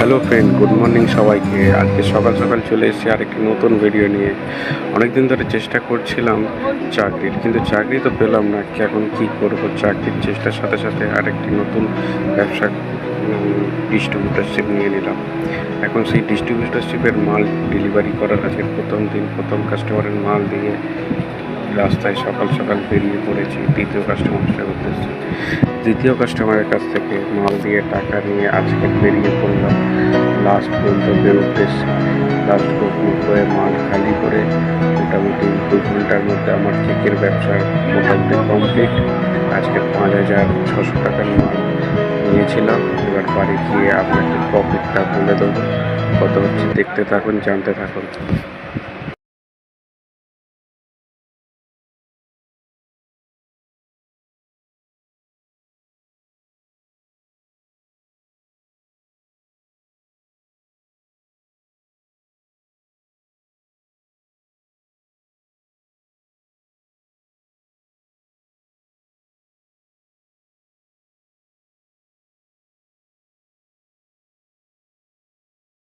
Hello friend, good morning সবাইকে। আজকে সকাল সকাল চলে এসেছি আরেকটি নতুন ভিডিও নিয়ে। অনেক দিন ধরে চেষ্টা করছিলাম চাকরির, কিন্তু চাকরি তো পেলাম না। এখন কী করবো? চাকরির চেষ্টার সাথে সাথে আরেকটি নতুন ব্যবসা ডিস্ট্রিবিউটারশিপ নিয়ে নিলাম। এখন সেই ডিস্ট্রিবিউটারশিপের মাল ডেলিভারি করার আজকে প্রথম দিন, প্রথম কাস্টমারের মাল দিয়ে রাস্তায় সকাল সকাল বেরিয়ে পড়েছি দ্বিতীয় কাস্টমারের উদ্দেশ্যে। দ্বিতীয় কাস্টমারের কাছ থেকে মাল দিয়ে টাকা নিয়ে আজকে বেরিয়ে পড়লাম লাস্ট গন্তব্যের উদ্দেশ্যে। লাস্ট গন্তব্যে মাল খালি করে মোটামুটি 2 ঘন্টার মধ্যে আমার কেকের ব্যবসা মোটামুটি কমপ্লিট। আজকে 5,600 টাকার মাল নিয়েছিলাম। এবার বাড়ি গিয়ে আপনাকে প্রফিটটা বলে দেবো কত হচ্ছে। দেখতে থাকুন, জানতে থাকুন।